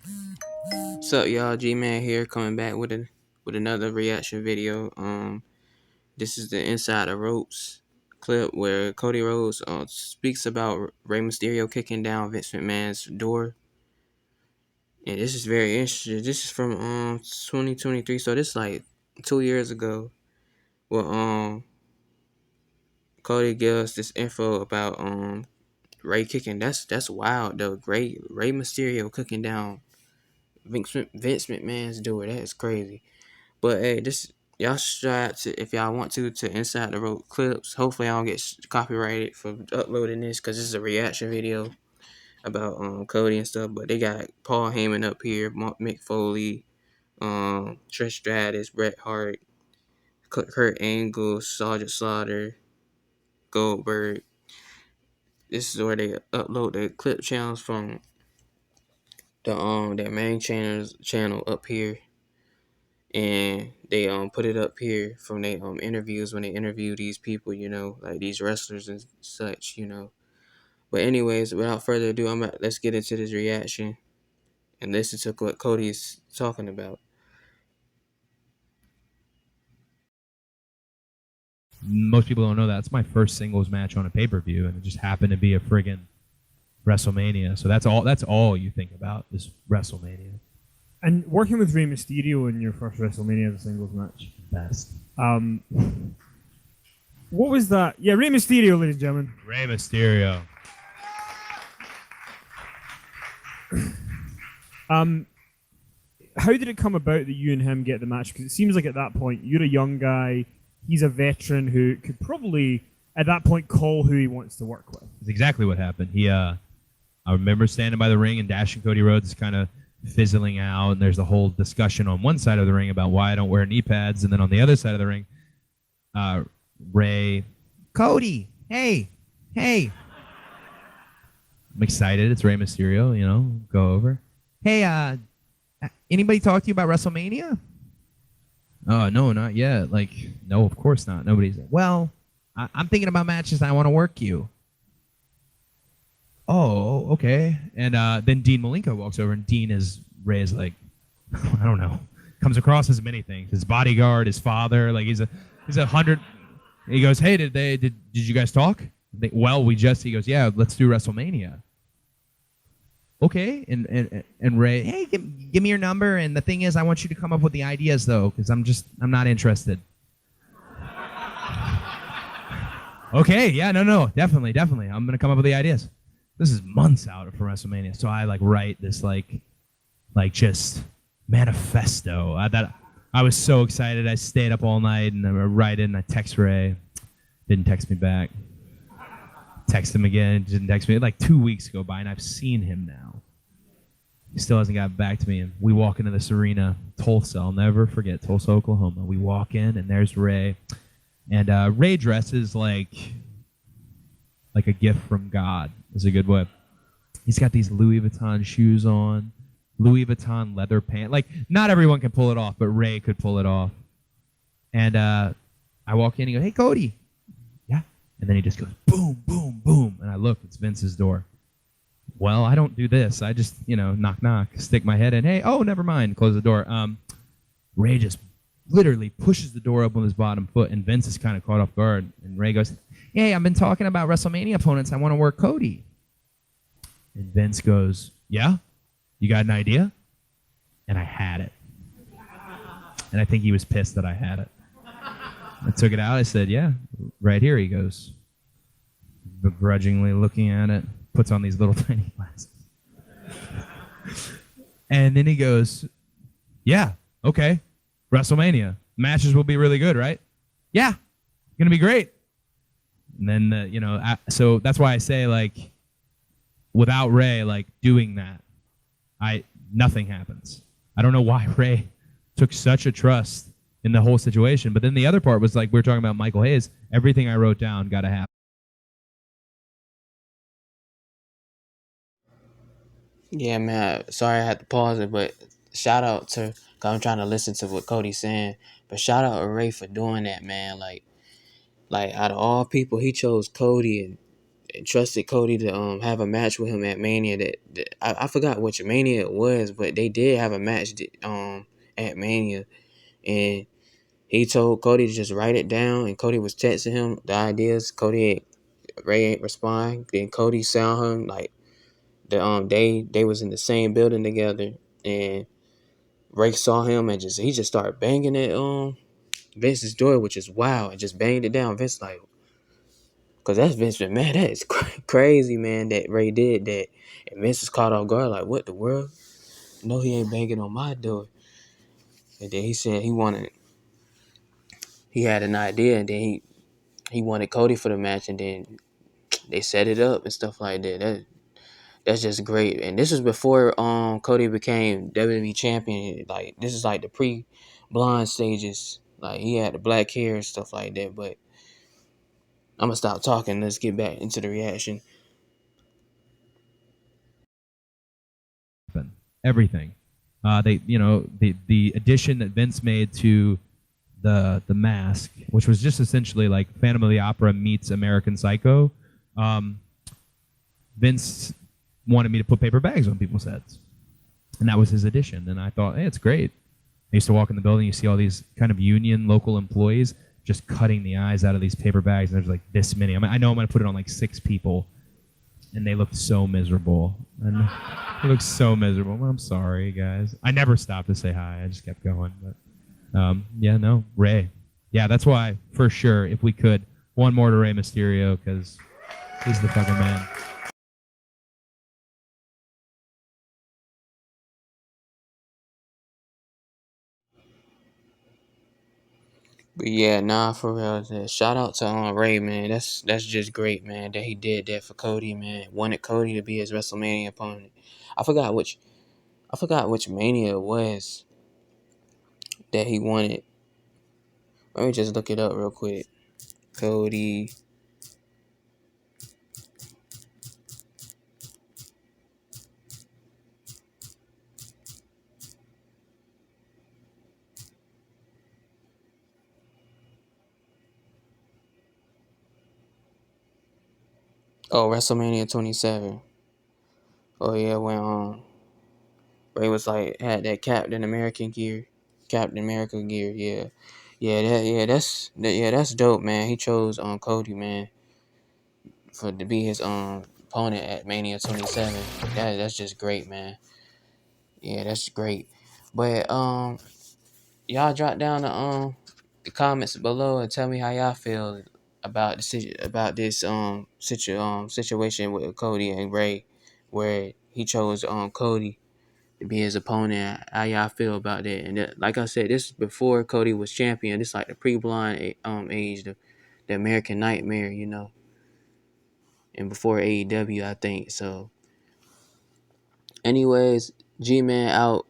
What's up, y'all? G-Man here, coming back with another reaction video. This is the Inside the Ropes clip where Cody Rhodes speaks about Rey Mysterio kicking down Vince McMahon's door, and this is very interesting. This is from 2023, so this is like 2 years ago. Well, Cody gives this info about Rey kicking. That's wild though. Rey Mysterio kicking down Vince McMahon's door. That is crazy. But hey, this y'all should to, if y'all want to Inside the Rope clips. Hopefully, I don't get copyrighted for uploading this because this is a reaction video about Cody and stuff. But they got Paul Heyman up here, Mick Foley, Trish Stratus, Bret Hart, Kurt Angle, Sergeant Slaughter, Goldberg. This is where they upload the clip channels from their main channel up here, and they put it up here from their interviews when they interview these people, like these wrestlers and such. But anyways, without further ado, let's get into this reaction and listen to what Cody is talking about. Most people don't know that it's my first singles match on a pay-per-view, and it just happened to be a friggin' WrestleMania. So that's all you think about is WrestleMania. And working with Rey Mysterio in your first WrestleMania as a singles match. Best. What was that? Yeah, Rey Mysterio, ladies and gentlemen. Rey Mysterio. How did it come about that you and him get the match? Because it seems like at that point, you're a young guy, he's a veteran who could probably, at that point, call who he wants to work with. That's exactly what happened. I remember standing by the ring and Dash and Cody Rhodes is kind of fizzling out, and there's a whole discussion on one side of the ring about why I don't wear knee pads, and then on the other side of the ring, Ray, Cody, hey. I'm excited. It's Rey Mysterio, go over. Hey, anybody talk to you about WrestleMania? Oh, no, not yet. No, of course not. Nobody's. Well, I'm thinking about matches and I want to work you. Oh, okay. And then Dean Malenko walks over, and Dean is Ray's I don't know, comes across as many things. His bodyguard, his father, he's a hundred. He goes, hey, did you guys talk? He goes, yeah, let's do WrestleMania. Okay, and Ray, hey, give me your number, and the thing is, I want you to come up with the ideas though, because I'm not interested. Okay, yeah, no, definitely, I'm gonna come up with the ideas. This is months out from WrestleMania, so I write this just manifesto. I was so excited. I stayed up all night and I write it, and I text Ray. Didn't text me back. Text him again. Didn't text me. 2 weeks go by, and I've seen him now. He still hasn't got back to me. And we walk into this arena, Tulsa. I'll never forget Tulsa, Oklahoma. We walk in, and there's Ray. And Ray dresses like a gift from God. Is a good way. He's got these Louis Vuitton shoes on, Louis Vuitton leather pants. Not everyone can pull it off, but Ray could pull it off. And I walk in, and he goes, hey, Cody. Yeah. And then he just goes, boom, boom, boom. And I look, it's Vince's door. Well, I don't do this. I just, knock, knock, stick my head in. Hey, oh, never mind. Close the door. Ray just literally pushes the door open with his bottom foot, and Vince is kind of caught off guard. And Ray goes, hey, I've been talking about WrestleMania opponents. I want to work Cody. And Vince goes, yeah? You got an idea? And I had it. And I think he was pissed that I had it. I took it out. I said, yeah, right here. He goes, begrudgingly looking at it, puts on these little tiny glasses. And then he goes, yeah, okay, WrestleMania. Matches will be really good, right? Yeah, going to be great. And then, so that's why I say, without Ray, doing that, nothing happens. I don't know why Ray took such a trust in the whole situation. But then the other part was we were talking about Michael Hayes. Everything I wrote down got to happen. Yeah, man. Sorry I had to pause it, but shout out to. Cause I'm trying to listen to what Cody's saying, but shout out to Ray for doing that, man. Out of all people, he chose Cody, trusted Cody to have a match with him at Mania. That I forgot which Mania it was, but they did have a match at Mania, and he told Cody to just write it down, and Cody was texting him the ideas. Ray ain't respond. Then Cody saw him like they was in the same building together, and Ray saw him and he just started banging at Vince's door, which is wild, and just banged it down. Vince like, cause that's Vince McMahon. That is crazy, man. That Ray did that, and Vince is caught off guard, like, what the world? No, he ain't banging on my door. And then he said he had an idea, and then he wanted Cody for the match, and then they set it up and stuff like that. That's just great. And this was before Cody became WWE champion. Like this is like the pre-blonde stages. Like he had the black hair and stuff like that. But I'm gonna stop talking. Let's get back into the reaction. Everything. The addition that Vince made to the mask, which was just essentially like Phantom of the Opera meets American Psycho. Vince wanted me to put paper bags on people's heads, and that was his addition. And I thought, hey, it's great. I used to walk in the building, you see all these kind of union local employees just cutting the eyes out of these paper bags, and there's like this many. I know I'm gonna put it on like 6 people, and they looked so miserable. And they looked so miserable. I'm sorry, guys. I never stopped to say hi. I just kept going. But yeah, no, Rey. Yeah, that's why for sure, if we could, one more to Rey Mysterio because he's the fucking man. But yeah, nah, for real. Shout out to Ray, man. That's just great, man. That he did that for Cody, man. Wanted Cody to be his WrestleMania opponent. I forgot which Mania it was that he wanted. Let me just look it up real quick. Cody. Oh, WrestleMania 27. Oh yeah, when Ray was like had that Captain America gear. Yeah, that's dope, man. He chose Cody, man, for to be his opponent at Mania 27. That's just great, man. Yeah, that's great. But y'all drop down the comments below and tell me how y'all feel about this situation with Cody and Ray, where he chose Cody to be his opponent. How y'all feel about that? And like I said, this is before Cody was champion. This is like the pre-blind age, the American Nightmare, and before AEW, I think. So, anyways, G-Man out.